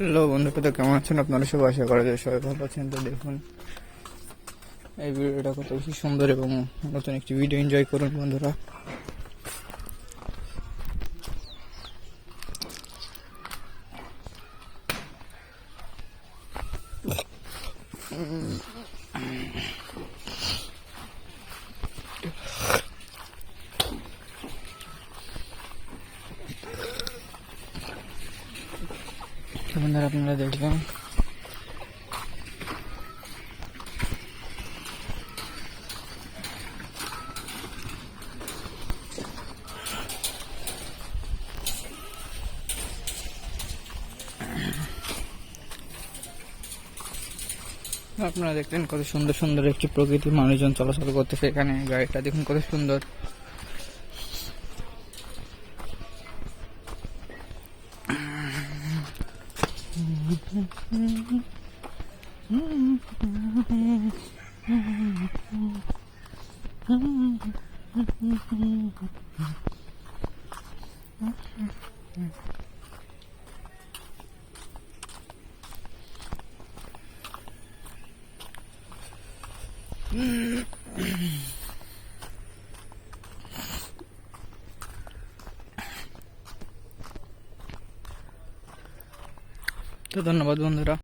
Hello বন্ধুরা, তো কেমন আছেন আপনারা? সবাই আশা করা যায় সবাই ভালো আছেন। তো দেখুন এই ভিডিওটা কত বেশি সুন্দর এবং নতুন একটি ভিডিও, এনজয় করুন বন্ধুরা। বন্ধুরা আপনারা দেখবেন আপনারা দেখলেন কত সুন্দর সুন্দর একটি প্রকৃতি, মানুষজন চলাচল করতেছে এখানে। গাড়িটা দেখুন কত সুন্দর। তো ধন্যবাদ বন্ধুরা।